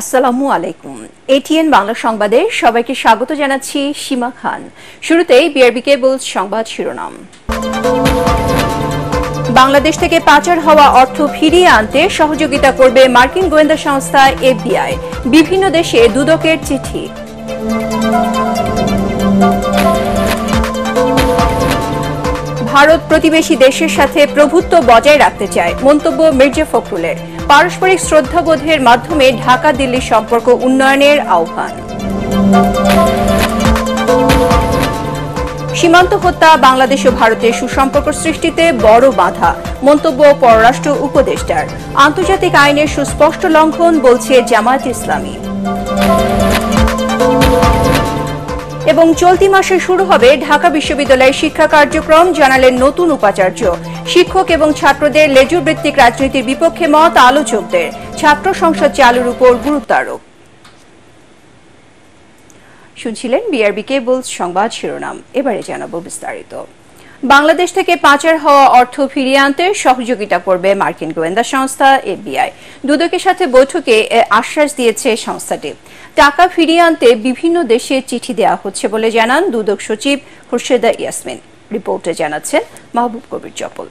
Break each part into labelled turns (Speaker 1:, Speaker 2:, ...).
Speaker 1: আসসালামু আলাইকুম। এটিএন বাংলা সংবাদে সবাইকে স্বাগত জানাচ্ছি সীমা খান। শুরুতেই বিআরবি কেবলস সংবাদ শিরোনাম। বাংলাদেশ থেকে পাচার হওয়া অর্থ ফিরিয়ে আনতে সহযোগিতা করবে মার্কিন গোয়েন্দা সংস্থা এফবিআই। বিভিন্ন দেশে দুদকের চিঠি। ভারত প্রতিবেশী দেশের সাথে প্রভুত্ব বজায় রাখতে চায়, মন্তব্য মির্জা ফখরুলের। পারস্পরিক শ্রদ্ধাবোধের মাধ্যমে ঢাকা দিল্লি সম্পর্ক উন্নয়নের আহ্বান। সীমান্ত হত্যা বাংলাদেশ ও ভারতের সুসম্পর্ক সৃষ্টিতে বড় বাধা, মন্তব্য পররাষ্ট্র উপদেষ্টার। আন্তর্জাতিক আইনের সুস্পষ্ট লঙ্ঘন, বলছে জামায়াত ইসলামী। এবং চলতি মাসে শুরু হবে ঢাকা বিশ্ববিদ্যালয়ের শিক্ষা কার্যক্রম, জানালেন নতুন উপাচার্য। শিক্ষক এবং ছাত্রদের লেজুর ভিত্তিক রাজনীতির বিপক্ষে মত আলোচকদের। ছাত্র সংসদ চালুর উপর গুরুত্ব আরোপ। শুনছিলেন বিআরবি কেবলস সংবাদ শিরোনাম। এবারে জানাবো বিস্তারিত। বাংলাদেশ থেকে পাচার হওয়া অর্থ ফিরিয়ে আনতে সহযোগিতা করবে মার্কিন গোয়েন্দা সংস্থা এফবিআই। দুদকের সাথে বৈঠকে আশ্বাস দিয়েছে সংস্থাটি। টাকা ফিরিয়ে আনতে বিভিন্ন দেশে চিঠি দেওয়া হচ্ছে বলে জানান দুদক সচিব খুরশেদা ইয়াসমিন। রিপোর্টে জানাচ্ছেন মাহবুব কবির চপল।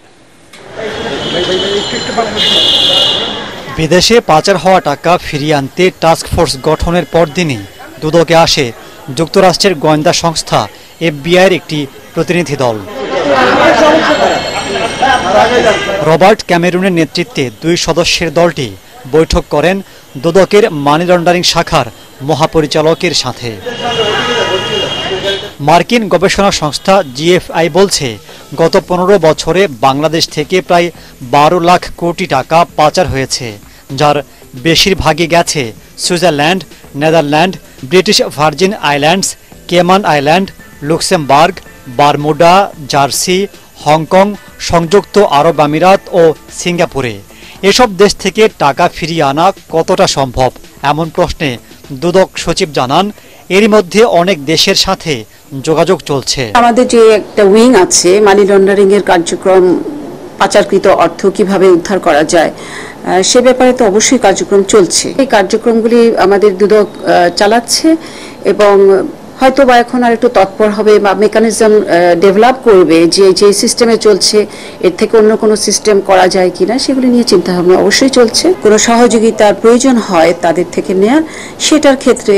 Speaker 2: বিদেশে পাচার হওয়া টাকা ফিরিয়ে আনতে টাস্ক ফোর্স গঠনের পরদিনই দুদকে আসে যুক্তরাষ্ট্রের গোয়েন্দা সংস্থা এফবিআইয়ের একটি প্রতিনিধি দল। রবার্ট ক্যামেরুনের নেতৃত্বে 2 সদস্যের দলটি বৈঠক করেন দুদকের মানি লন্ডারিং শাখার মহাপরিচালকের সাথে। মার্কিন গবেষণা সংস্থা জিএফআই বলছে, গত 15 বছরে বাংলাদেশ থেকে প্রায় 12 লাখ কোটি টাকা পাচার হয়েছে, যার বেশিরভাগই গেছে Switzerland, Netherland, British virgin islands, Cayman island, Luxembourg, Bermuda, jersey, Hong Kong, সংযুক্ত আরব আমিরাত ও সিঙ্গাপুরে। এসব দেশ থেকে টাকা ফিরিয়ে আনা কতটা সম্ভব, এমন প্রশ্নে দুদক সচিব জানান, এরই মধ্যে অনেক দেশের সাথে যোগাযোগ চলছে।
Speaker 3: আমাদের যে একটা উইং আছে মানি লন্ডারিং এর কার্যক্রম, পাচারকৃত অর্থ কিভাবে উদ্ধার করা যায় সে ব্যাপারে তো অবশ্যই কার্যক্রম চলছে। এই কার্যক্রমগুলি আমাদের দুদক চালাচ্ছে এবং হয়তো বা এখন আর একটু তৎপর হবে বা মেকানিজম ডেভেলপ করবে যে সিস্টেমে চলছে এর থেকে অন্য কোনো সিস্টেম করা যায় কিনা, সেগুলি নিয়ে চিন্তা ভাবনা অবশ্যই চলছে। কোনো সহযোগিতার প্রয়োজন হয় তাদের থেকে নেয়ার, সেটার ক্ষেত্রে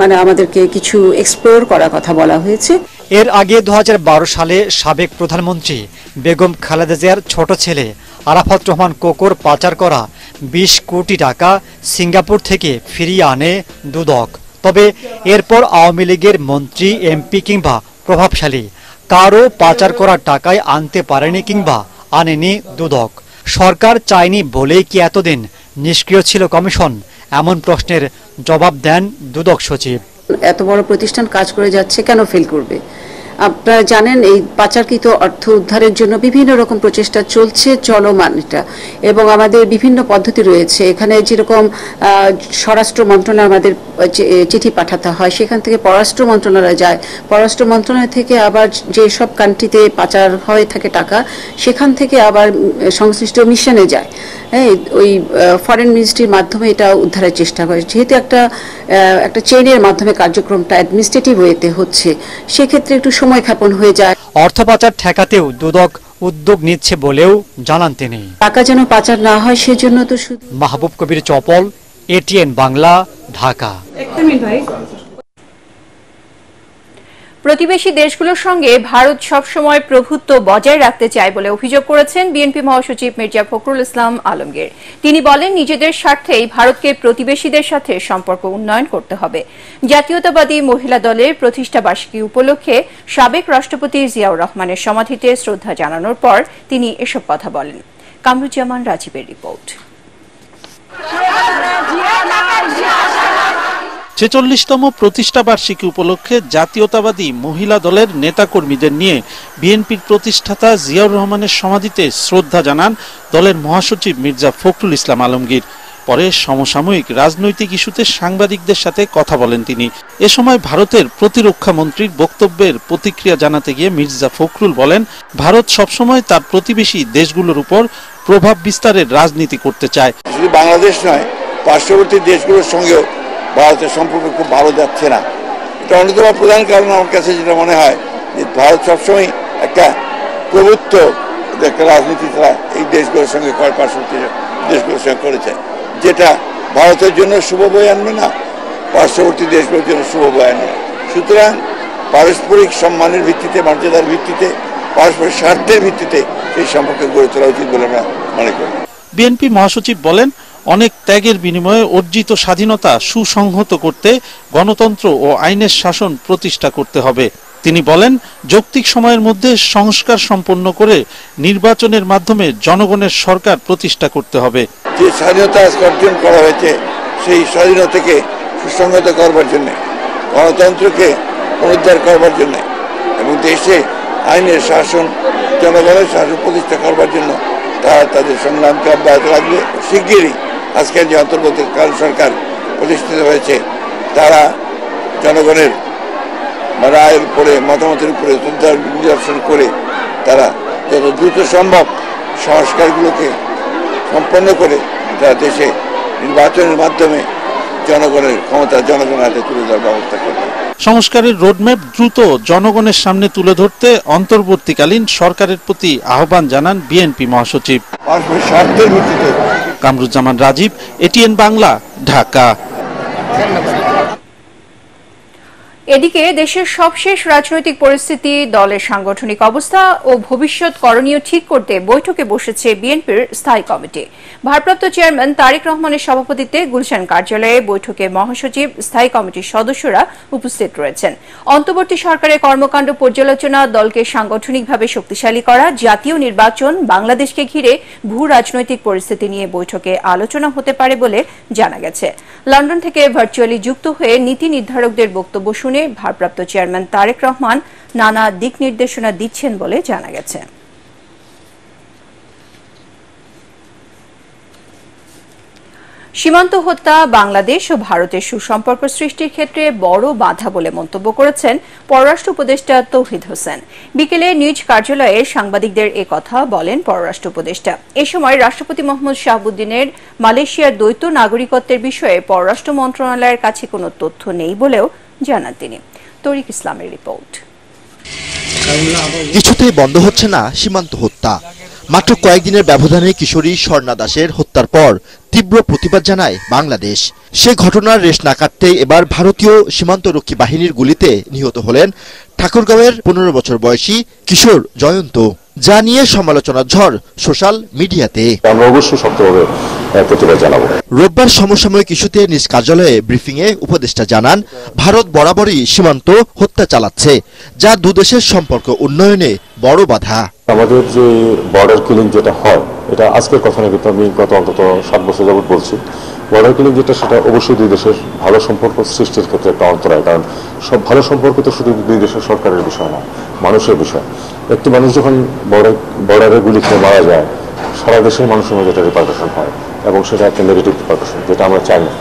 Speaker 3: মানে আমাদেরকে কিছু এক্সপ্লোর করার কথা বলা হয়েছে।
Speaker 2: এর আগে 2012 সালে সাবেক প্রধানমন্ত্রী বেগম খালেদা জিয়ার ছোট ছেলে আরাফাত রহমান কোকোর পাচার করা 20 কোটি টাকা সিঙ্গাপুর থেকে ফিরিয়ে আনে দুদক। তবে এরপর আওয়ামী লীগের মন্ত্রী, এমপি কিংবা প্রভাবশালী কারও পাচার করা টাকায় আনতে পারেনি কিংবা আনেনি দুদক। সরকার চায়নি বলেই কি এতদিন নিষ্ক্রিয় ছিল কমিশন, এমন প্রশ্নের জবাব দেন দুদক সচিব।
Speaker 3: এত বড় প্রতিষ্ঠান কাজ করে যাচ্ছে, কেন ফেল করবে? আপনারা জানেন এই পাচারকৃত অর্থ উদ্ধারের জন্য বিভিন্ন রকম প্রচেষ্টা চলছে, চলমান এটা, এবং আমাদের বিভিন্ন পদ্ধতি রয়েছে। এখানে যেরকম স্বরাষ্ট্র মন্ত্রণালয় আমাদের চিঠি পাঠাতে হয়, সেখান থেকে পররাষ্ট্র মন্ত্রণালয় যায়, পররাষ্ট্র মন্ত্রণালয় থেকে আবার যে সব কান্ট্রিতে পাচার হয়ে থাকে টাকা, সেখান থেকে আবার সংশ্লিষ্ট মিশনে যায়। ওই ফরেন মিনিস্ট্রির মাধ্যমে এটা উদ্ধারের চেষ্টা করে। যেহেতু একটা চেইনের মাধ্যমে কার্যক্রমটা অ্যাডমিনিস্ট্রেটিভ ওয়েতে হচ্ছে, সেক্ষেত্রে একটু সময় ক্ষেপণ হয়ে যায়।
Speaker 2: অর্থ পাচার ঠেকাতেও দুদক উদ্যোগ নিচ্ছে বলেও জানান তিনি।
Speaker 3: টাকা যেন পাচার না হয় সেজন্য তো শুধু।
Speaker 2: মাহবুব কবির চপল, এটিএন বাংলা, ঢাকা।
Speaker 1: প্রতিবেশী দেশগুলোর সঙ্গে ভারত সবসময় প্রভুত্ব বজায় রাখতে চায় বলে অভিযোগ করেছেন বিএনপি মহাসচিব মির্জা ফখরুল ইসলাম আলমগীর। তিনি বলেন, নিজেদের স্বার্থেই ভারতকে প্রতিবেশীদের সাথে সম্পর্ক উন্নয়ন করতে হবে। জাতীয়তাবাদী মহিলা দলের প্রতিষ্ঠা বার্ষিকী উপলক্ষে সাবেক রাষ্ট্রপতি জিয়াউর রহমানের সমাধিতে শ্রদ্ধা জানানোর পর তিনি এসব কথা বলেন। কামরুজ্জামান রাজীবের রিপোর্ট।
Speaker 4: 46তম প্রতিষ্ঠা বার্ষিকী উপলক্ষে জাতীয়তাবাদী মহিলা দলের নেতাকর্মীদের নিয়ে বিএনপির প্রতিষ্ঠাতা জিয়াউর রহমানের সমাধিতে শ্রদ্ধা জানান দলের মহাসচিব মির্জা ফখরুল ইসলাম আলমগীর। পরে সমসাময়িক রাজনৈতিক ইস্যুতে সাংবাদিকদের সাথে কথা বলেন তিনি। এ সময় ভারতের প্রতিরক্ষা মন্ত্রীর বক্তব্যের প্রতিক্রিয়া জানাতে গিয়ে মির্জা ফখরুল বলেন, ভারত সবসময় তার প্রতিবেশী দেশগুলোর উপর প্রভাব বিস্তারের রাজনীতি করতে চায়।
Speaker 5: শুধু বাংলাদেশ নয়, পার্শ্ববর্তী দেশগুলোর সঙ্গেও ভারতের সম্পর্ক খুব ভালো যাচ্ছে না। এটা অন্যতম প্রধান কারণ আমার কাছে যেটা মনে হয় যে ভারত সবসময় একটা প্রভুত্ব একটা রাজনীতি তারা এই দেশগুলোর সঙ্গে পার্শ্ববর্তী দেশগুলোর সঙ্গে করেছে, যেটা ভারতের জন্য শুভ বয়ে আনবে না, পার্শ্ববর্তী দেশগুলোর জন্য শুভ বয়ে আনবে। সুতরাং পারস্পরিক সম্মানের ভিত্তিতে, মর্যাদার ভিত্তিতে, পারস্পরিক স্বার্থের ভিত্তিতে সেই সম্পর্ক গড়ে তোলা উচিত বলে আমরা মনে করি।
Speaker 4: বিএনপি মহাসচিব বলেন, অনেক ত্যাগের বিনিময়ে অর্জিত স্বাধীনতা সুসংহত করতে গণতন্ত্র ও আইনের শাসন প্রতিষ্ঠা করতে হবে। তিনি বলেন, যৌক্তিক সময়ের মধ্যে সংস্কার সম্পন্ন করে নির্বাচনের মাধ্যমে জনগণের সরকার প্রতিষ্ঠা করতে হবে।
Speaker 5: যে স্বাধীনতা অর্জন করা হয়েছে সেই স্বাধীনতাকে সুসংহত করবার জন্য, গণতন্ত্রকে পুনরুদ্ধার করবার জন্য এবং দেশে আইনের শাসন, জনগণের শাসন প্রতিষ্ঠা করবার জন্য তারা তাদের সংগ্রামকে অব্যাহত রাখবে। শিগগিরই আজকের যে অন্তর্বর্তীকালীন সরকার প্রতিষ্ঠিত হয়েছে তারা জনগণের রায়ের উপরে, মতামতের উপরে শ্রদ্ধা নিদর্শন করে তারা যত দ্রুত সম্ভব সংস্কারগুলোকে সম্পন্ন করে তারা দেশে নির্বাচনের মাধ্যমে জনগণের ক্ষমতা জনগণের হাতে তুলে দেওয়ার ব্যবস্থা করবে।
Speaker 4: সংস্কারের রোডম্যাপ দ্রুত জনগণের সামনে তুলে ধরতে অন্তর্বর্তীকালীন সরকারের প্রতি আহ্বান জানান বিএনপি মহাসচিব। কামরুজ্জামান রাজীব, এটিএন বাংলা, ঢাকা।
Speaker 1: এদিকে দেশের সবশেষ রাজনৈতিক পরিস্থিতি, দলের সাংগঠনিক অবস্থা ও ভবিষ্যৎ করণীয় ঠিক করতে বৈঠকে বসেছে বিএনপির স্থায়ী কমিটি। ভারপ্রাপ্ত চেয়ারম্যান তারেক রহমানের সভাপতিত্বে গুলশান কার্যালয়ে বৈঠকে মহাসচিব, স্থায়ী কমিটির সদস্যরা উপস্থিত রয়েছেন। অন্তর্বর্তী সরকারের কর্মকাণ্ড পর্যালোচনা, দলকে সাংগঠনিকভাবে শক্তিশালী করা, জাতীয় নির্বাচন, বাংলাদেশকে ঘিরে ভূ রাজনৈতিক পরিস্থিতি নিয়ে বৈঠকে আলোচনা হতে পারে বলে জানা গেছে। লন্ডন থেকে ভার্চুয়ালি যুক্ত হয়ে নীতি নির্ধারকদের বক্তব্য শুনে ভারপ্রাপ্ত চেয়ারম্যান তারেক রহমান নানা দিক নির্দেশনা দিচ্ছেন বলে জানা গেছে। সীমান্ত হত্যা বাংলাদেশ ও ভারতের সুসম্পর্ক সৃষ্টির ক্ষেত্রে বড় বাধা বলে মন্তব্য করেছেন পররাষ্ট্র উপদেষ্টা তৌহিদ হোসেন। বিকেলে নিজ কার্যালয়ে সাংবাদিকদের কথা বলেন পররাষ্ট্র উপদেষ্টা। এ সময় রাষ্ট্রপতি মোহাম্মদ শাহাবুদ্দিনের মালয়েশিয়ার দ্বৈত নাগরিকত্বের বিষয়ে পররাষ্ট্র মন্ত্রণালয়ের কাছে কোনো তথ্য নেই বলেও জানান তিনি। তরিক ইসলামের রিপোর্ট।
Speaker 6: কিছুতেই বন্ধ হচ্ছে না সীমান্ত হত্যা। মাত্র কয়েকদিনের ব্যবধানে কিশোরী স্বর্ণা দাসের হত্যার পর তীব্র প্রতিবাদ জানায় বাংলাদেশ। সে ঘটনার রেশ না কাটতেই এবার ভারতীয় সীমান্তরক্ষী বাহিনীর গুলিতে নিহত হলেন ঠাকুরগাঁওয়ের 15 বছর বয়সী কিশোর জয়ন্ত, যা নিয়ে সমালোচনার ঝড় সোশ্যাল মিডিয়াতে।
Speaker 7: আমরা অবশ্যই শক্তভাবে প্রতিবাদ জানাবো।
Speaker 6: রোববার সমসাময়িক ইস্যুতে নিজ কার্যালয়ে ব্রিফিংয়ে উপদেষ্টা জানান, ভারত বরাবরই সীমান্ত হত্যা চালাচ্ছে, যা দুদেশের সম্পর্ক উন্নয়নে বড় বাধা।
Speaker 7: আমাদের যে বর্ডার কিলিং যেটা হয়, এটা আজকের কথা না, কিন্তু আমি গত অন্তত 7 বছর যাবত বলছি, বর্ডার কিলিং যেটা, সেটা অবশ্যই দুই দেশের ভালো সম্পর্ক সৃষ্টির ক্ষেত্রে একটা অন্তরায়। কারণ সব ভালো সম্পর্ক তো শুধু দুই দেশের সরকারের বিষয় না, মানুষের বিষয়। একটি মানুষ যখন বর্ডারে গুলি খেয়ে মারা যায়, সারা দেশের মানুষের মধ্যে একটা রিপারকাশন হয় এবং সেটা একটা নেগেটিভ রিপারকাশন, যেটা আমরা চাই না।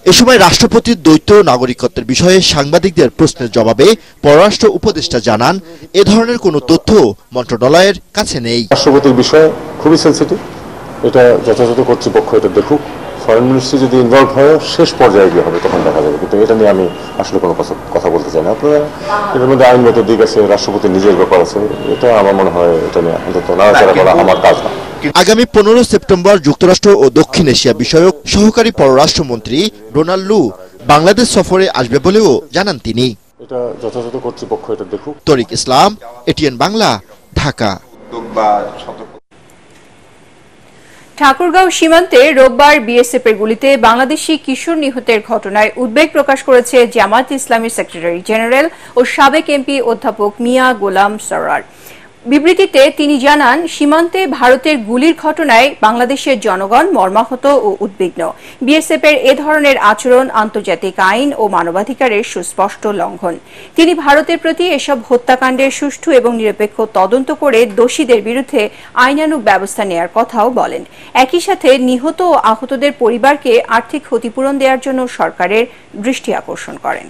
Speaker 6: এ সময় রাষ্ট্রপতির দ্বৈত নাগরিকত্বের বিষয়ে সাংবাদিকদের প্রশ্নের জবাবে পররাষ্ট্র উপদেষ্টা জানান, এ ধরনের কোনো তথ্য মন্ত্রণালয়ের কাছে নেই।
Speaker 7: রাষ্ট্রপতির বিষয় খুবই সেন্সিটিভ, এটা যথাযথ কর্তৃপক্ষ এটা দেখুক। ফরেন মিনিস্ট্রি যদি ইনভলভ হয় শেষ পর্যায়ে গিয়ে হবে, তখন দেখা যাবে। কিন্তু এটা নিয়ে আমি আসলে কোনো কথা বলতে চাই না। আপনারা এর মধ্যে আইনগত দিক আছে, রাষ্ট্রপতির নিজের ব্যাপার আছে, এটা আমার মনে হয় এটা নিয়ে অন্তত নাড়াচাড়া করা আমার কাজ না।
Speaker 6: আগামী 15 সেপ্টেম্বর যুক্তরাষ্ট্র ও দক্ষিণ এশিয়া বিষয়ক সহকারী পররাষ্ট্রমন্ত্রী ডোনাল্ড লু বাংলাদেশ সফরে আসবে বলেও জানান তিনি।
Speaker 7: এটা যথাযথ কর্তৃপক্ষ এটা দেখুক।
Speaker 6: তরিক ইসলাম, এটিএন বাংলা, ঢাকা।
Speaker 1: ঠাকুরগাঁও সীমান্তে রোববার বিএসএফ এর গুলিতে বাংলাদেশি কিশোর নিহতের ঘটনায় উদ্বেগ প্রকাশ করেছে জামায়াত ইসলামীর সেক্রেটারি জেনারেল ও সাবেক এমপি অধ্যাপক মিয়া গোলাম সরওয়ার। বিবৃতিতে তিনি জানান, সীমান্তে ভারতের গুলির ঘটনায় বাংলাদেশের জনগণ মর্মাহত ও উদ্বিগ্ন। বিএসএফ এর এ ধরনের আচরণ আন্তর্জাতিক আইন ও মানবাধিকারের সুস্পষ্ট লঙ্ঘন। তিনি ভারতের প্রতি এসব হত্যাকাণ্ডের সুষ্ঠু এবং নিরপেক্ষ তদন্ত করে দোষীদের বিরুদ্ধে আইনানুগ ব্যবস্থা নেওয়ার কথাও বলেন। একই সাথে নিহত ও আহতদের পরিবারকে আর্থিক ক্ষতিপূরণ দেওয়ার জন্য সরকারের দৃষ্টি আকর্ষণ করেন।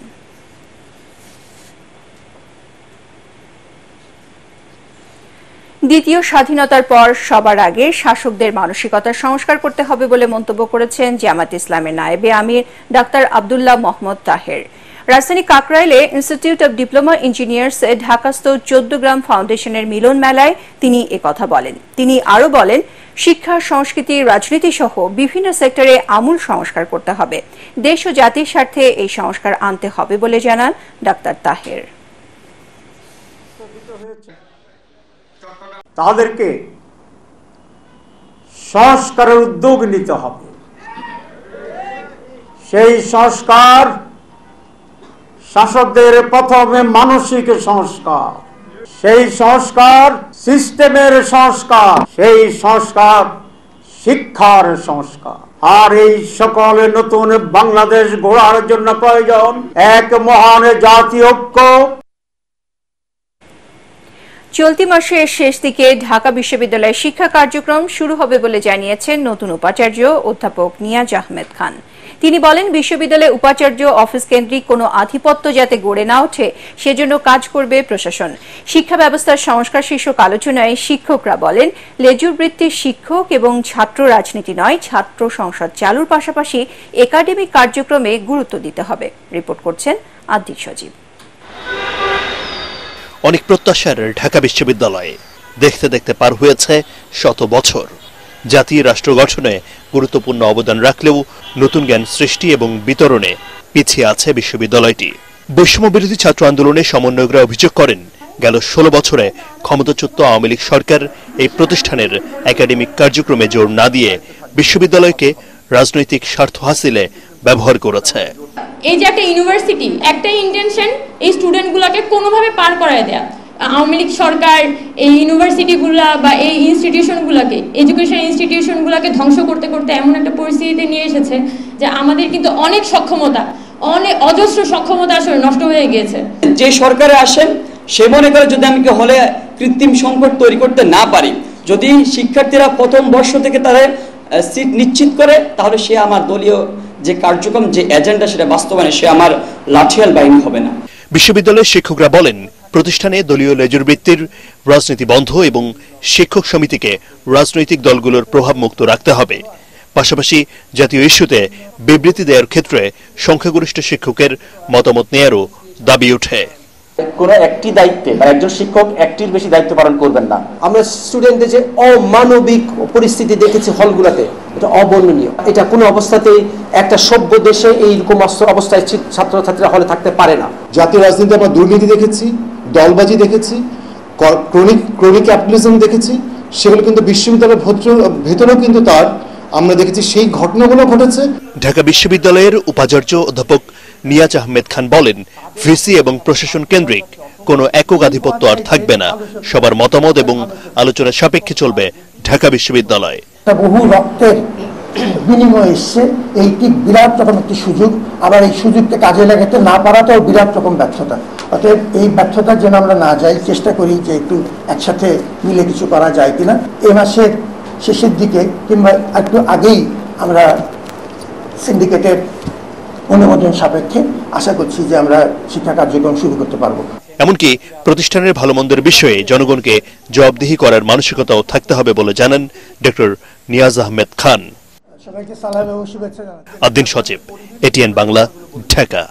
Speaker 1: দ্বিতীয় স্বাধীনতার পর সবার আগে শাসকদের মানসিকতার সংস্কার করতে হবে বলে মন্তব্য করেছেন জামায়াতে ইসলামের নায়েবে আমির ডাক্তার আব্দুল্লাহ মোহাম্মদ তাহের। রাজধানী কাকরাইলে ইনস্টিটিউট অব ডিপ্লোমা ইঞ্জিনিয়ার্স ঢাকাস্থ 14 গ্রাম ফাউন্ডেশনের মিলন মেলায় তিনি একথা বলেন। তিনি আরও বলেন, শিক্ষা, সংস্কৃতি, রাজনীতি সহ বিভিন্ন সেক্টরে আমূল সংস্কার করতে হবে। দেশ ও জাতির স্বার্থে এই সংস্কার আনতে হবে বলে জানান ডাক্তার তাহের।
Speaker 8: তাদেরকে সংস্কারের উদ্যোগ নিতে হবে। সেই সংস্কার শাসকদের প্রথমে মানসিক সংস্কার, সেই সংস্কার সিস্টেমের সংস্কার, সেই সংস্কার শিক্ষার সংস্কার। আর এই সকল নতুন বাংলাদেশ গড়ার জন্য প্রয়োজন এক মহান জাতীয় ঐক্য।
Speaker 1: চলতি মাসের শেষ দিকে ঢাকা বিশ্ববিদ্যালয়ের শিক্ষা কার্যক্রম শুরু হবে বলে জানিয়েছেন নতুন উপাচার্য অধ্যাপক নিয়াজ আহমেদ খান। তিনি বলেন, বিশ্ববিদ্যালয়ে উপাচার্য অফিস কেন্দ্রিক কোনো আধিপত্য যাতে গড়ে না ওঠে সেজন্য কাজ করবে প্রশাসন। শিক্ষা ব্যবস্থার সংস্কার শীর্ষক আলোচনায় শিক্ষকরা বলেন, লেজুর বৃত্তির শিক্ষক এবং ছাত্র রাজনীতি নয়, ছাত্র সংসদ চালুর পাশাপাশি একাডেমিক কার্যক্রমে গুরুত্ব দিতে হবে। রিপোর্ট করছেন আদিল সজীব।
Speaker 9: অনেক প্রত্যাশার ঢাকা বিশ্ববিদ্যালয়ে দেখতে দেখতে পার হয়েছে শত বছর। জাতীয় রাষ্ট্র গঠনে গুরুত্বপূর্ণ অবদান রাখলেও নতুন জ্ঞান সৃষ্টি এবং বিতরণে পিছিয়ে আছে বিশ্ববিদ্যালয়টি। বৈষম্য বিরোধী ছাত্র আন্দোলনে সমন্বয়করা অভিযোগ করেন, গেল 16 বছরে ক্ষমতাচ্যুত আওয়ামী লীগ সরকার এই প্রতিষ্ঠানের একাডেমিক কার্যক্রমে জোর না দিয়ে বিশ্ববিদ্যালয়কে রাজনৈতিক স্বার্থ হাসিলে ব্যবহার করেছে।
Speaker 10: এই যে একটা ইউনিভার্সিটি, একটাই ইন্টেনশন এই স্টুডেন্টগুলোকে কোনোভাবে পার করায় দেয়া। আওয়ামী লীগ সরকার এই ইউনিভার্সিটিগুলা বা এই ইনস্টিটিউশনগুলোকে, এডুকেশন ইনস্টিটিউশনগুলোকে ধ্বংস করতে করতে এমন একটা পরিস্থিতিতে নিয়ে এসেছে যে আমাদের কিন্তু অনেক সক্ষমতা, অনেক অজস্র সক্ষমতা আসলে নষ্ট হয়ে গিয়েছে।
Speaker 11: যে সরকারে আসেন সে মনে করে যদি আমি হলে কৃত্রিম সংকট তৈরি করতে না পারি, যদি শিক্ষার্থীরা প্রথম বর্ষ থেকে তাদের সিট নিশ্চিত করে, তাহলে সে আমার দলীয় যে কার্যক্রম, যে এজেন্ডা, সেটা বাস্তবায়নে সে আমার লাঠিয়াল বাহিনী হবে না।
Speaker 9: বিশ্ববিদ্যালয়ের শিক্ষকরা বলেন, প্রতিষ্ঠানে দলীয় লেজুর বৃত্তির রাজনীতি বন্ধ এবং শিক্ষক সমিতিকে রাজনৈতিক দলগুলোর প্রভাব মুক্ত রাখতে হবে। পাশাপাশি জাতীয় ইস্যুতে বিবৃতি দেওয়ার ক্ষেত্রে সংখ্যাগরিষ্ঠ শিক্ষকের মতামত নেয়ারও দাবি ওঠে।
Speaker 12: কোনো একটি দায়িত্বে বা একজন শিক্ষক একটির বেশি দায়িত্ব পালন করবেন না। আমরা স্টুডেন্টদের যে অমানবিক পরিস্থিতি দেখেছি হলগুলোতে, এটা অবর্ণনীয়। এটা কোনো অবস্থাতেই একটা সভ্য দেশে এইরকম অবস্থায় ছাত্রছাত্রীরা হলে থাকতে পারে না।
Speaker 13: জাতীয় রাজনীতি আমরা দুর্নীতি দেখেছি, দলবাজি দেখেছি, ক্রনিক ক্যাপিটালিজম দেখেছি, সেগুলো কিন্তু বিশ্ববিদ্যালয়ের ভেতরেও কিন্তু তার আমরা দেখেছি সেই ঘটনাগুলো ঘটেছে।
Speaker 9: ঢাকা বিশ্ববিদ্যালয়ের উপাচার্য অধ্যাপক নিয়াজ আহমেদ খান বলেন, ভিসি এবং প্রশাসন কেন্দ্রিক কোনো একক আধিপত্য আর থাকবে না। সবার মতামত এবং আলোচনা সাপেক্ষে চলবে ঢাকা বিশ্ববিদ্যালয়।
Speaker 14: বহু রক্তের বিনিময়ে এসছে, এইটি বিরাট রকম একটি সুযোগ। আবার এই সুযোগকে কাজে লাগাতে না পারাটাও বিরাট রকম ব্যর্থতা। অতএব এই ব্যর্থতার জন্য আমরা না যাই, চেষ্টা করি যে একটু একসাথে মিলে কিছু করা যায় কিনা। এই মাসের শেষের দিকে কিংবা একটু আগেই আমরা সিন্ডিকেটের অনুমোদন সাপেক্ষে আশা করছি যে আমরা শিক্ষা কার্যক্রম শুরু করতে পারবো।
Speaker 9: এমনকি প্রতিষ্ঠানের ভালো মন্দের বিষয়ে জনগণকে জবাবদিহি করার মানসিকতাও থাকতে হবে বলে জানান ডক্টর নিয়াজ আহমেদ খান। আদিল সজীব, এটিএন বাংলা, ঢাকা।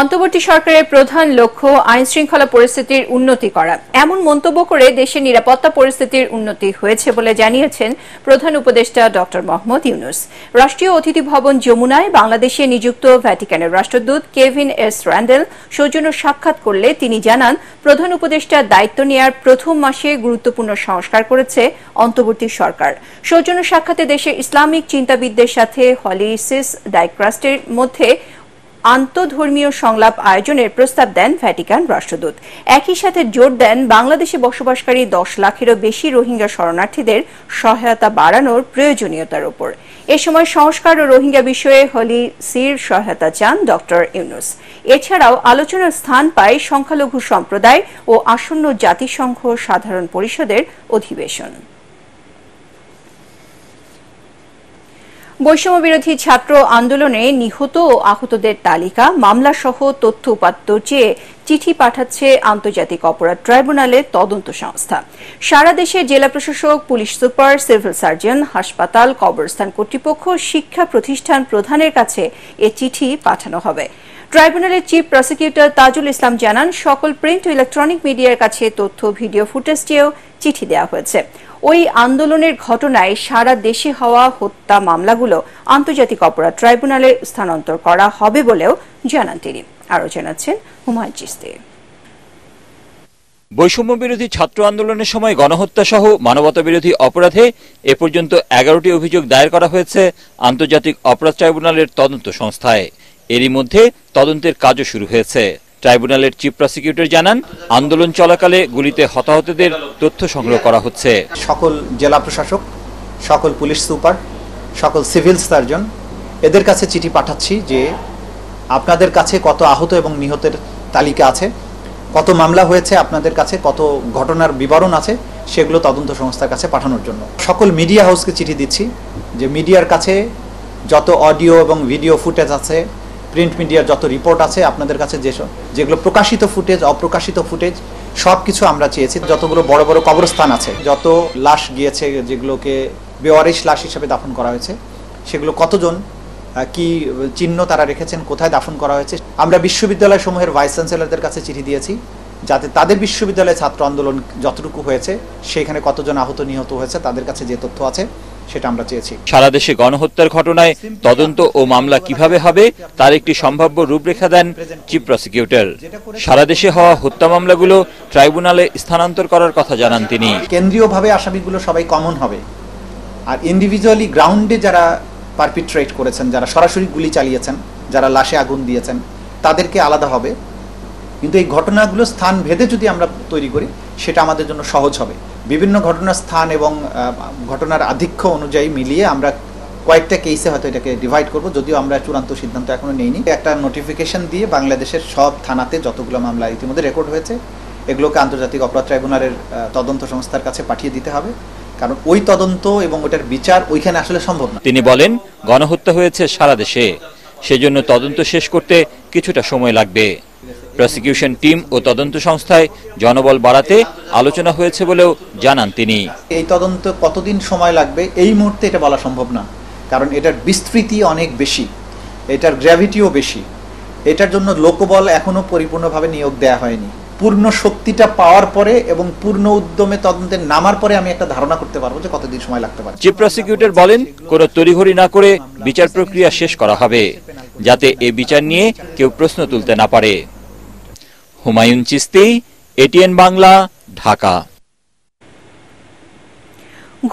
Speaker 1: অন্তর্বর্তী সরকারের প্রধান লক্ষ্য আইন শৃঙ্খলা পরিস্থিতির উন্নতি করা, এমন মন্তব্য করে দেশের নিরাপত্তা পরিস্থিতির উন্নতি হয়েছে বলে জানিয়েছেন প্রধান উপদেষ্টা ডক্টর মোহাম্মদ ইউনূস। রাষ্ট্রীয় অতিথি ভবন যমুনায় বাংলাদেশে নিযুক্ত ভ্যাটিকানের রাষ্ট্রদূত কেভিন এস র্যান্ডেল সৌজন্য সাক্ষাৎ করলে তিনি জানান, প্রধান উপদেষ্টার দায়িত্ব নেয়ার প্রথম মাসে গুরুত্বপূর্ণ সংস্কার করেছে অন্তর্বর্তী সরকার। সৌজন্য সাক্ষাতে দেশের ইসলামিক চিন্তাবিদদের সাথে হলি সিস ডাইক্রাস্টের মধ্যে আন্তঃধর্মীয় সংলাপ আয়োজনের প্রস্তাব দেন ভ্যাটিকান রাষ্ট্রদূত। একই সাথে জোর দেন, বাংলাদেশে বসবাসকারী 10 লাখেরও বেশি রোহিঙ্গা শরণার্থীদের সহায়তা বাড়ানোর প্রয়োজনীয়তার উপর। এ সময় সংস্কার ও রোহিঙ্গা বিষয়ে হলি সির সহায়তা চান ডক্টর ইউনূস। এছাড়াও আলোচনার স্থান পায় সংখ্যালঘু সম্প্রদায় ও আসন্ন জাতিসংঘ সাধারণ পরিষদের অধিবেশন। বৈষম্য বিরোধী ছাত্র আন্দোলনে নিহত ও আহতদের তালিকা, মামলাসহ তথ্য উপাত্ত চেয়ে চিঠি পাঠাচ্ছে আন্তর্জাতিক অপরাধ ট্রাইব্যুনালের তদন্ত সংস্থা। সারা দেশে জেলা প্রশাসক, পুলিশ সুপার, সিভিল সার্জন, হাসপাতাল, কবরস্থান কর্তৃপক্ষ, শিক্ষা প্রতিষ্ঠান প্রধানের কাছে এ চিঠি পাঠানো হবে। ট্রাইব্যুনালের চিফ প্রসিকিউটর তাজুল ইসলাম জানান, সকল প্রিন্ট ও ইলেকট্রনিক মিডিয়ার কাছে তথ্য, ভিডিও ফুটেজ চেয়েও চিঠি দেওয়া হয়েছে। ওই আন্দোলনের ঘটনায় সারা দেশে হওয়া হত্যা মামলাগুলো আন্তর্জাতিক অপরাধ ট্রাইব্যুনালে স্থানান্তর করা হবে বলেও জানান তিনি। আরও জানাচ্ছেন হুমায়ুন চিশতি।
Speaker 15: বৈষম্য বিরোধী ছাত্র আন্দোলনের সময় গণহত্যা সহ মানবতা বিরোধী অপরাধে এ পর্যন্ত 11টি অভিযোগ দায়ের করা হয়েছে আন্তর্জাতিক অপরাধ ট্রাইব্যুনালের তদন্ত সংস্থায়। এরই মধ্যে তদন্তের কাজও শুরু হয়েছে। ট্রাইব্যুনালের চিফ প্রসিকিউটর জানান, আন্দোলন চলাকালে গুলিতে হতাহতদের তথ্য সংগ্রহ করা হচ্ছে।
Speaker 16: সকল জেলা প্রশাসক, সকল পুলিশ সুপার, সকল সিভিল সার্জন এদের কাছে চিঠি পাঠাচ্ছি যে আপনাদের কাছে কত আহত এবং নিহতের তালিকা আছে, কত মামলা হয়েছে আপনাদের কাছে, কত ঘটনার বিবরণ আছে, সেগুলো তদন্ত সংস্থার কাছে পাঠানোর জন্য। সকল মিডিয়া হাউসকে চিঠি দিচ্ছি যে মিডিয়ার কাছে যত অডিও এবং ভিডিও ফুটেজ আছে, প্রিন্ট মিডিয়ার যত রিপোর্ট আছে আপনাদের কাছে, যেগুলো প্রকাশিত ফুটেজ, অপ্রকাশিত ফুটেজ, সব কিছু আমরা চেয়েছি। যতগুলো বড় বড় কবরস্থান আছে, যত লাশ গিয়েছে, যেগুলোকে বেওয়ারিশ লাশ হিসেবে দাফন করা হয়েছে, সেগুলো কতজন, কি চিহ্ন তারা রেখেছেন, কোথায় দাফন করা হয়েছে। আমরা বিশ্ববিদ্যালয় সমূহের ভাইস চ্যান্সেলরদের কাছে চিঠি দিয়েছি যাতে তাদের বিশ্ববিদ্যালয়ে ছাত্র আন্দোলন যতটুকু হয়েছে সেখানে কতজন আহত নিহত হয়েছে তাদের কাছে যে তথ্য আছে সেটা আমরা চেয়েছি।
Speaker 15: সারা দেশে গণহত্যার ঘটনায় তদন্ত ও মামলা কিভাবে হবে তার একটি সম্ভাব্য রূপরেখা দেন চিফ প্রসিকিউটর। সারা দেশে হওয়া হত্যা মামলাগুলো ট্রাইব্যুনালে স্থানান্তর করার কথা জানান তিনি।
Speaker 16: কেন্দ্রীয়ভাবে আসামিগুলো সবাই কমন হবে, আর ইন্ডিভিজুয়ালি গ্রাউন্ডে যারা পারপিট্রেট করেছেন, যারা সরাসরি গুলি চালিয়েছেন, যারা লাশে আগুন দিয়েছেন, তাদেরকে আলাদা হবে। কিন্তু এই ঘটনাগুলো স্থান ভেদে যদি আমরা তৈরি করি সেটা আমাদের জন্য সহজ হবে। বিভিন্ন ঘটনার স্থান এবং ঘটনার আধিক্য অনুযায়ী মিলিয়ে আমরা কয়েকটা কেসে হয়তো এটাকে ডিভাইড করব, যদিও আমরা চূড়ান্ত সিদ্ধান্ত এখনো নেইনি। একটা নোটিফিকেশন দিয়ে বাংলাদেশের সব থানাতে যতগুলো মামলা ইতিমধ্যে রেকর্ড হয়েছে এগুলোকে আন্তর্জাতিক অপরাধ ট্রাইব্যুনালের তদন্ত সংস্থার কাছে পাঠিয়ে দিতে হবে, কারণ ওই তদন্ত এবং ওটার বিচার ওইখানে আসলে সম্ভব না।
Speaker 15: তিনি বলেন, গণহত্যা হয়েছে সারা দেশে, সেজন্য তদন্ত শেষ করতে কিছুটা সময় লাগবে। প্রসিকিউশন টিম ও তদন্ত সংস্থায় জনবল বাড়াতে আলোচনা হয়েছে বলেও জানান তিনি।
Speaker 16: এই তদন্ত কতদিন সময় লাগবে এই মুহূর্তে এটা বলা সম্ভব না, কারণ এটার বিস্তৃতি অনেক বেশি, এটার গ্র্যাভিটিও বেশি। এটার জন্য লোকবল এখনো পরিপূর্ণভাবে নিয়োগ দেওয়া হয়নি। পূর্ণ শক্তিটা পাওয়ার পরে এবং পূর্ণ উদ্যমে তদন্তের নামার পরে আমি একটা ধারণা করতে পারবো যে কতদিন সময় লাগতে পারে।
Speaker 15: চিফ প্রসিকিউটর বলেন, কোনো তড়িঘড়ি না করে বিচার প্রক্রিয়া শেষ করা হবে, যাতে এ বিচার নিয়ে কেউ প্রশ্ন তুলতে না পারে। হুমায়ুন চিশতি, এটিএন বাংলা, ঢাকা।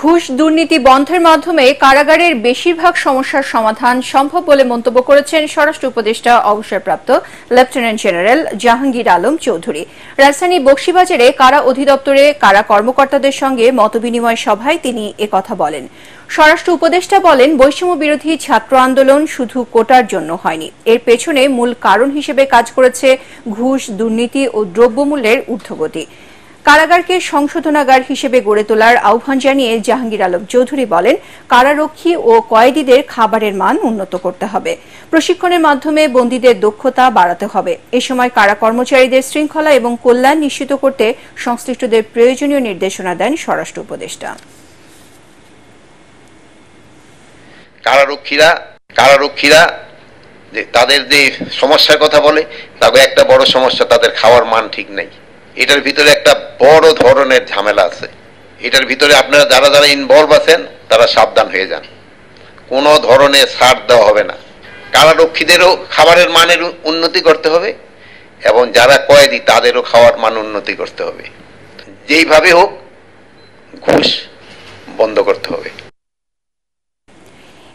Speaker 1: ঘুষ দুর্নীতি বন্ধের মাধ্যমে কারাগারের বেশিরভাগ সমস্যার সমাধান সম্ভব বলে মন্তব্য করেছেন স্বরাষ্ট্র উপদেষ্টা অবসরপ্রাপ্ত লেফটেন্যান্ট জেনারেল জাহাঙ্গীর আলম চৌধুরী। রাজধানী বকশীবাজারে কারা অধিদপ্তরে কারা কর্মকর্তাদের সঙ্গে মতবিনিময় সভায় তিনি একথা বলেন। স্বরাষ্ট্র উপদেষ্টা বলেন, বৈষম্য বিরোধী ছাত্র আন্দোলন শুধু কোটার জন্য হয়নি, এর পেছনে মূল কারণ হিসেবে কাজ করেছে ঘুষ, দুর্নীতি ও দ্রব্যমূল্যের ঊর্ধ্বগতি। কারাগারকে সংশোধনাগার হিসেবে গড়ে তোলার আহ্বান জানিয়ে জাহাঙ্গীর আলম চৌধুরী বলেন, কারারক্ষী ও কয়েদিদের খাবারের মান উন্নত করতে হবে, প্রশিক্ষণের মাধ্যমে বন্দীদের দক্ষতা বাড়াতে হবে। এ সময় কারা কর্মচারীদের শৃঙ্খলা এবং কল্যাণ নিশ্চিত করতে সংশ্লিষ্টদের প্রয়োজনীয় নির্দেশনা দেন স্বরাষ্ট্র উপদেষ্টা।
Speaker 17: কারারক্ষীরা যে তাদের যে সমস্যার কথা বলে, তবে একটা বড় সমস্যা তাদের খাওয়ার মান ঠিক নেই। এটার ভিতরে একটা বড় ধরনের ঝামেলা আছে। এটার ভিতরে আপনারা যারা যারা ইনভলভ আছেন তারা সাবধান হয়ে যান, কোনো ধরনের ছাড় দেওয়া হবে না। কারারক্ষীদেরও খাবারের মানের উন্নতি করতে হবে এবং যারা কয়েদি তাদেরও খাওয়ার মান উন্নতি করতে হবে। যেইভাবে হোক ঘুষ বন্ধ করতে হবে।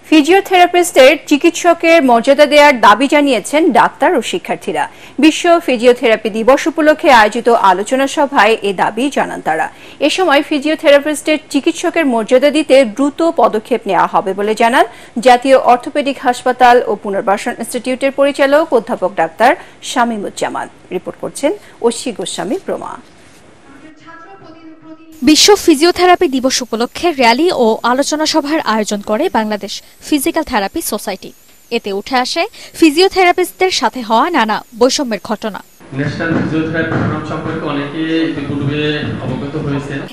Speaker 1: ফিজিওথেরাপিস্টের চিকিৎসকের মর্যাদা দেওয়ার দাবি জানিয়েছেন ডাক্তার ও শিক্ষার্থীরা। বিশ্ব ফিজিওথেরাপি দিবস উপলক্ষে আয়োজিত আলোচনা সভায় এ দাবি জানান তারা। এ সময় ফিজিওথেরাপিস্টের চিকিৎসকের মর্যাদা দিতে দ্রুত পদক্ষেপ নেওয়া হবে বলে জানান জাতীয় অর্থোপেডিক হাসপাতাল ও পুনর্বাসন ইনস্টিটিউটের পরিচালক অধ্যাপক ডাক্তার শামীমুজ্জামান। রিপোর্ট করছেন ঐশী গোস্বামী প্রমা।
Speaker 18: বিশ্ব ফিজিওথেরাপি দিবস উপলক্ষে র্যালি ও আলোচনা সভার আয়োজন করে বাংলাদেশ ফিজিক্যাল থেরাপি সোসাইটি। এতে উঠে আসে ফিজিওথেরাপিস্টদের সাথে হওয়া নানা বৈষম্যের ঘটনা।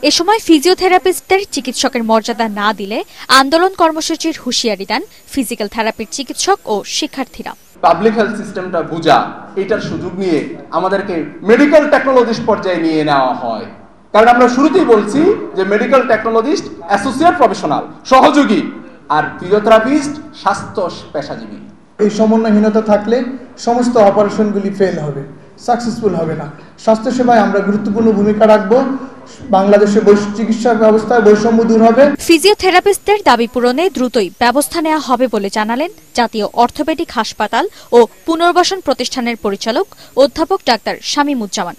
Speaker 18: এ সময় ফিজিওথেরাপিস্টদের চিকিৎসকের মর্যাদা না দিলে আন্দোলন কর্মসূচির হুঁশিয়ারি দেন ফিজিক্যাল থেরাপির চিকিৎসক ও শিক্ষার্থীরা।
Speaker 19: পাবলিক হেলথ সিস্টেমটা বুঝা, এটার সুযোগ নিয়ে আমাদেরকে মেডিকেল টেকনোলজিস্ট পর্যায়ে নিয়ে নেওয়া হয়। কারণ আমরা শুরুতেই বলছি যে মেডিকেল টেকনোলজিস্ট অ্যাসোসিয়েট প্রফেশনাল, সহযোগী, আর ফিজিওথেরাপিস্ট স্বাস্থ্য পেশাজীবী।
Speaker 20: এই সমন্বয়হীনতা থাকলে সমস্ত অপারেশনগুলি ফেল হবে, সাকসেসফুল হবে না। স্বাস্থ্যসেবায় আমরা গুরুত্বপূর্ণ ভূমিকা রাখবো। বাংলাদেশের চিকিৎসা ব্যবস্থায় বৈষম্য দূর হবে।
Speaker 18: ফিজিওথেরাপিস্টদের দাবি পূরণে দ্রুতই ব্যবস্থা নেওয়া হবে বলে জানালেন জাতীয় অর্থোপেডিক হাসপাতাল ও পুনর্বাসন প্রতিষ্ঠানের পরিচালক অধ্যাপক ডাক্তার শামীমুজ্জামান।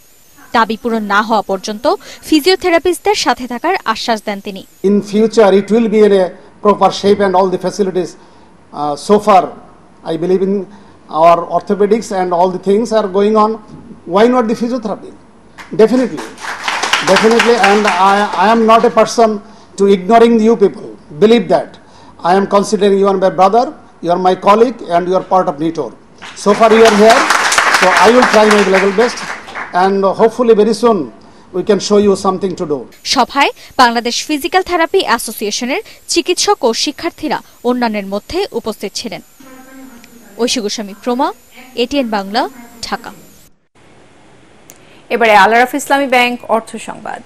Speaker 18: দাবি পূরণ না হওয়া পর্যন্ত ফিজিওথেরাপিস্টদের সাথে থাকার আশ্বাস দেন তিনি।
Speaker 8: In future it will be in a proper shape and all the facilities. So far I believe in our orthopedics and all the things are going on. Why not the physiotherapy? Definitely, and I am not a person to ignoring you people. Believe that. I am considering you are my brother, you are my colleague, and you are part of NITOR. So far you are here, so I will try my level best, and hopefully very soon we can show you something to do.
Speaker 18: সভায় Bangladesh physical therapy অ্যাসোসিয়েশনের চিকিৎসক ও শিক্ষার্থীরা অন্যান্যের মধ্যে উপস্থিত ছিলেন। Oishi Goswami প্রমা, ATN Bangla, Dhaka.
Speaker 1: এবারে Al Arafah Islami bank অর্থ সংবাদ।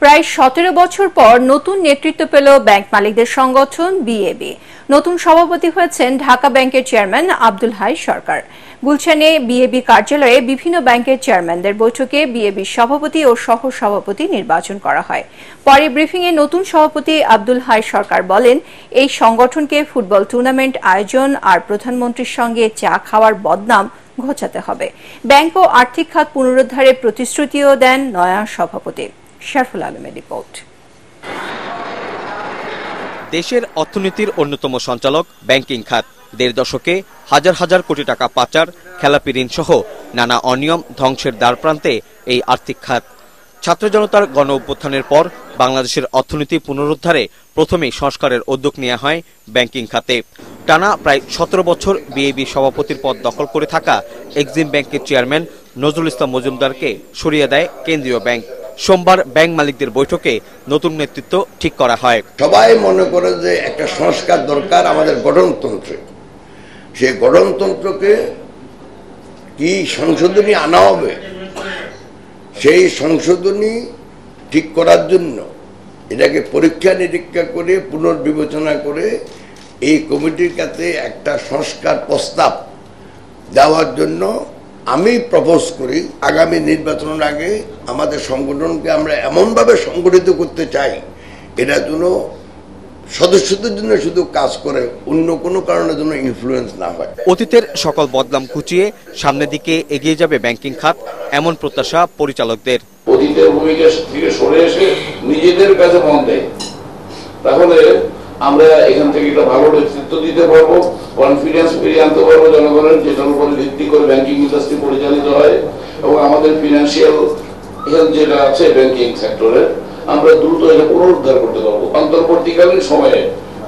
Speaker 1: প্রায় 17 বছর পর নতুন নেতৃত্ব পেল ব্যাংক মালিকদের সংগঠন বিএবি। নতুন সভাপতি হয়েছেন ঢাকা ব্যাংকের চেয়ারম্যান আব্দুল হাই সরকার। গুলশানে বিএবি কার্যালয়ে বিভিন্ন ব্যাংকের চেয়ারম্যানদের বৈঠকে বিএবি সভাপতি ও সহ সভাপতি নির্বাচন করা হয়। পরে ব্রিফিংয়ে নতুন সভাপতি আব্দুল হাই সরকার বলেন, এই সংগঠনকে ফুটবল টুর্নামেন্ট আয়োজন আর প্রধানমন্ত্রীর সঙ্গে চা খাওয়ার বদনাম ঘোচাতে হবে। ব্যাংক ও আর্থিক খাত পুনরুদ্ধারের প্রতিশ্রুতিও দেন নয়া সভাপতি। শারফুল আলমের রিপোর্ট।
Speaker 21: দেশের অর্থনীতির অন্যতম সঞ্চালক ব্যাংকিং খাত। 1.5 দশকে হাজার হাজার কোটি টাকা পাচার, খেলাপি ঋণ সহ নানা অনিয়ম ধ্বংসের দ্বারপ্রান্তে এই আর্থিক খাত। ছাত্র জনতার গণ অভ্যুত্থানের পর বাংলাদেশের অর্থনীতি পুনরুদ্ধারে প্রথমেই সংস্কারের উদ্যোগ নেওয়া হয় ব্যাংকিং খাতে। টানা প্রায় 17 বছর বিএবি সভাপতির পদ দখল করে থাকা এক্সিম ব্যাংকের চেয়ারম্যান নজরুল ইসলাম মজুমদারকে সরিয়ে দেয় কেন্দ্রীয় ব্যাংক। সোমবার ব্যাংক মালিকদের বৈঠকে নতুন নেতৃত্ব ঠিক করা হয়।
Speaker 5: সবাই মনে করে যে একটা সংস্কার দরকার আমাদের গঠনতন্ত্রে। সেই গঠনতন্ত্রকে কি সংশোধনী আনা হবে, সেই সংশোধনী ঠিক করার জন্য এটাকে পরীক্ষা নিরীক্ষা করে পুনর্বিবেচনা করে এই কমিটির কাছে একটা সংস্কার প্রস্তাব দেওয়ার জন্য আমি প্রপোজ করি, আগামী নির্বাচনের আগে আমাদের সংগঠনকে আমরা এমনভাবে সংগঠিত করতে চাই এটা যেন সদস্যদের জন্য শুধু কাজ করে, অন্য কোনো কারণের জন্য ইনফ্লুয়েন্স না হয়।
Speaker 21: অতীতের সকল বদনাম ঘুচিয়ে সামনের দিকে এগিয়ে যাবে ব্যাংকিং খাত, এমন প্রত্যাশা পরিচালকদের।
Speaker 22: অতীতের ভূমিকা থেকে সরে এসে নিজেদের কাছে মন দেয়, তাহলে আমরা এখান থেকে একটা ভালো নেতৃত্ব দিতে পারবো, কনফিডেন্স ফিরিয়ে আনতে পারবো জনগণের, যেটার উপরে ভিত্তি করে ব্যাংকিং ইন্ডাস্ট্রি পরিচালিত হয় এবং আমাদের ফিনান্সিয়াল হেলথ যেটা আছে ব্যাংকিং সেক্টরে আমরা দ্রুত এটা পুনরুদ্ধার করতে পারবো। অন্তর্বর্তীকালীন সময়ে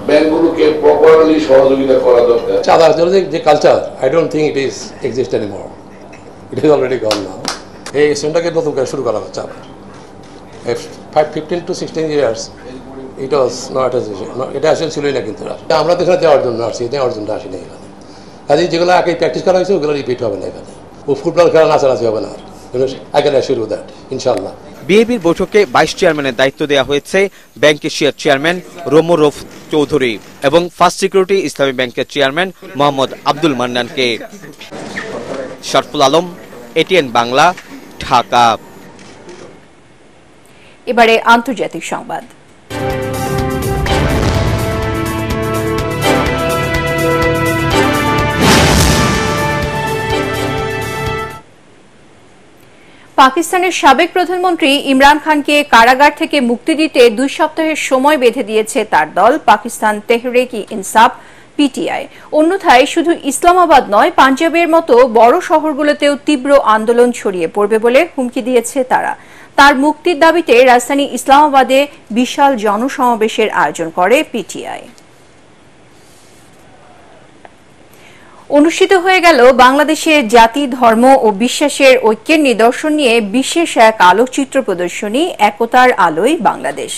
Speaker 22: ব্যাংকগুলোকে প্রপারলি সহযোগিতা করা দরকার।
Speaker 23: চাঁদার জন্য যে culture, I don't think it is exist anymore, it is already gone now. এই সিস্টেমটাকে নতুন করে শুরু করা হচ্ছে আবার 15 to 16 years it was not as এটা আসলে ছিলই না, কিন্তু আমরা তো এখানে দেওয়ার জন্য আসছি, দেওয়ার জন্য আসিনি এখানে। কাজে যেগুলো আগে প্র্যাকটিস করা হয়েছে ওগুলো রিপিট হবে না এখানে। ও ফুটবল খেলা নাচানাচি হবে না, I can assure you that ইনশাআল্লাহ।
Speaker 21: বিএবির বৈঠকে 22 চেয়ারম্যানের দায়িত্ব দেওয়া হয়েছে ব্যাংক এশিয়ার চেয়ারম্যান রোমরফ চৌধুরী এবং ফার্স্ট সিকিউরিটি ইসলামী ব্যাংকের চেয়ারম্যান মোহাম্মদ আব্দুল মান্নানকে। শারফুল আলম, এটিএন বাংলা, ঢাকা।
Speaker 1: এবারে আন্তর্জাতিক সংবাদ। পাকিস্তানের সাবেক প্রধানমন্ত্রী ইমরান খানকে কারাগার থেকে মুক্তি দিতে 2 সপ্তাহের সময় বেঁধে দিয়েছে তার দল পাকিস্তান তেহরিক-ই-ইনসাফ পিটিআই। অন্যথায় শুধু ইসলামাবাদ নয়, পাঞ্জাবের মতো বড় শহরগুলোতেও তীব্র আন্দোলন ছড়িয়ে পড়বে বলে হুমকি দিয়েছে তারা। তার মুক্তির দাবিতে রাজধানী ইসলামাবাদে বিশাল জনসমাবেশের আয়োজন করে পিটিআই। অনুষ্ঠিত হয়ে গেল বাংলাদেশের জাতি, ধর্ম ও বিশ্বাসের ঐক্যের নিদর্শন নিয়ে বিশেষ এক আলোকচিত্র প্রদর্শনী একতার আলোয় বাংলাদেশ।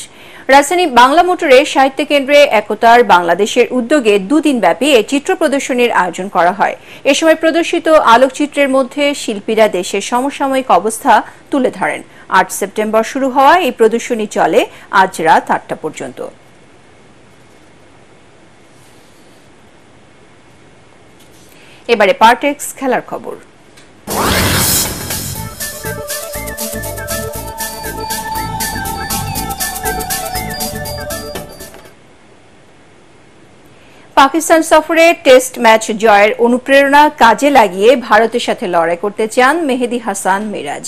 Speaker 1: রাজধানী বাংলা মোটরে সাহিত্য কেন্দ্রে একতার বাংলাদেশের উদ্যোগে দুদিনব্যাপী এই চিত্র প্রদর্শনীর আয়োজন করা হয়। এ সময় প্রদর্শিত আলোকচিত্রের মধ্যে শিল্পীরা দেশের সমসাময়িক অবস্থা তুলে ধরেন। ৮ সেপ্টেম্বর শুরু হওয়া এই প্রদর্শনী চলে আজ রাত ৮টা পর্যন্ত। এবারে পার্টেক্স খেলার খবর। পাকিস্তান সফরে টেস্ট ম্যাচ জয়ের অনুপ্রেরণা কাজে লাগিয়ে ভারতের সাথে লড়াই করতে চান মেহেদী হাসান মিরাজ।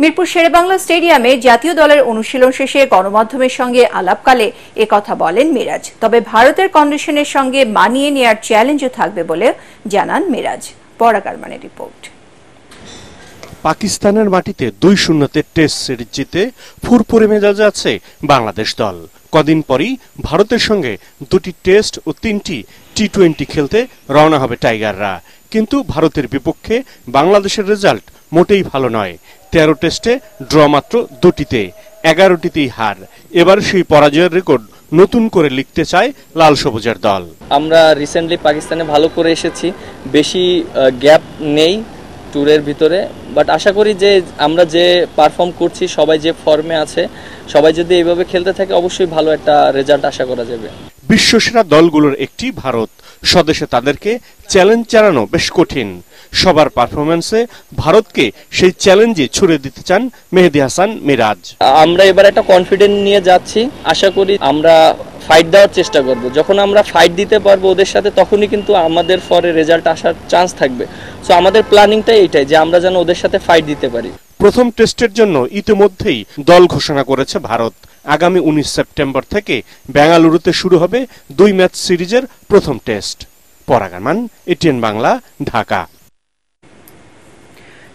Speaker 1: মিরপুর শেরেবাংলা স্টেডিয়ামে জাতীয় দলের অনুশীলন শেষে গণমাধ্যমের সঙ্গে আলাপকালে একথা বলেন মিরাজ। তবে ভারতের কন্ডিশনের সঙ্গে মানিয়ে নেওয়ার চ্যালেঞ্জও থাকবে বলে জানান মিরাজ। পরাগারমানের রিপোর্ট।
Speaker 2: পাকিস্তানের মাটিতে ২-০ টেস্ট সিরিজ জিতে ফুরফুরে মেজাজে আছে বাংলাদেশ দল। কদিন পরই ভারতের সঙ্গে ২টি টেস্ট ও ৩টি টি-20 খেলতে রওনা হবে টাইগাররা। কিন্তু ভারতের বিপক্ষে বাংলাদেশের রেজাল্ট মোটেই ভালো নয়। ১৩ টেস্টে ড্র মাত্র ২টিতে, ১১টিতেই হার। এবার সেই পরাজয়ের রেকর্ড নতুন করে লিখতে চায় লাল সবুজের দল।
Speaker 3: আমরা রিসেন্টলি পাকিস্তানে ভালো করে এসেছি, বেশি গ্যাপ নেই ট্যুরের ভিতরে, বাট আশা করি যে আমরা যে পারফর্ম করছি, সবাই যে ফর্মে আছে, সবাই যদি এইভাবে খেলতে থাকে অবশ্যই ভালো একটা রেজাল্ট আশা করা যাবে।
Speaker 2: বিশ্বসেরা দলগুলোর একটি ভারত, স্বদেশে তাদেরকে চ্যালেঞ্জ জানানো বেশ কঠিন। সবার পারফরম্যান্সে ভারতকে সেই চ্যালেঞ্জে ছুড়ে দিতে চান মেহেদী হাসান মিরাজ।
Speaker 3: আমরা এবার একটা কনফিডেন্স নিয়ে যাচ্ছি, আশা করি আমরা ফাইট দেওয়ার চেষ্টা করব। যখন আমরা ফাইট দিতে পারবো ওদের সাথে, তখনই কিন্তু আমাদের ফরে রেজাল্ট আসার চান্স থাকবে। সো আমাদের প্ল্যানিংটাই এইটাই যে আমরা যেন ওদের সাথে ফাইট দিতে পারি।
Speaker 2: প্রথম টেস্টের জন্য ইতিমধ্যেই দল ঘোষণা করেছে ভারত। আগামী ১৯ সেপ্টেম্বর থেকে বেঙ্গালুরুতে শুরু হবে ২ ম্যাচ সিরিজের প্রথম টেস্ট। পরাগারমান, এটিএন বাংলা, ঢাকা।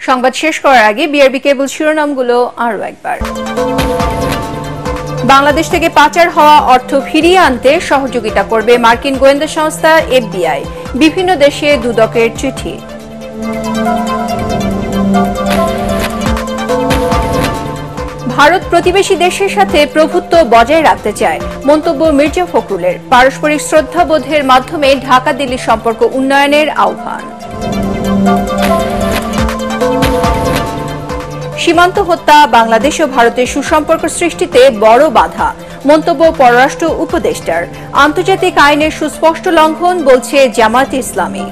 Speaker 1: সংবাদ শেষ করার আগে বিআরবি কেবল শিরোনামগুলো আরও একবার। বাংলাদেশ থেকে পাচার হওয়া অর্থ ফিরিয়ে আনতে সহযোগিতা করবে মার্কিন গোয়েন্দা সংস্থা এফবিআই। বিভিন্ন দেশে দুদকের চিঠি। ভারত প্রতিবেশী দেশের সাথে প্রভুত্ব বজায় রাখতে চায়, মন্তব্য মির্জা ফখরুলের। পারস্পরিক শ্রদ্ধাবোধের মাধ্যমে ঢাকা দিল্লি সম্পর্ক উন্নয়নের আহ্বান। সীমান্ত হত্যা বাংলাদেশ ও ভারতের সুসম্পর্ক সৃষ্টিতে বড় বাধা, মন্তব্য পররাষ্ট্র উপদেষ্টার। আন্তর্জাতিক আইনের সুস্পষ্ট লঙ্ঘন বলছে জামায়াতে ইসলামী।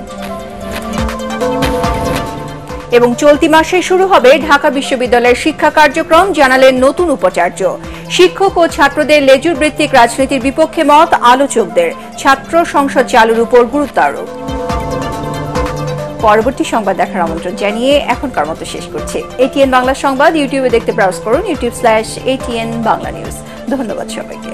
Speaker 1: এবং চলতি মাসে শুরু হবে ঢাকা বিশ্ববিদ্যালয়ের শিক্ষা কার্যক্রম, জানালেন নতুন উপাচার্য। শিক্ষক ও ছাত্রদের লেজুর ভিত্তিক রাজনীতির বিপক্ষে মত আলোচকদের। ছাত্র সংসদ চালুর উপর গুরুত্ব আরোপ। পরবর্তী সংবাদ দেখার আমন্ত্রণ জানিয়ে এখনকার মতো শেষ করছি। এটিএন বাংলা সংবাদ ইউটিউবে দেখতে ব্রাউজ করুন, youtube/ATN বাংলা নিউজ। ধন্যবাদ সবাইকে।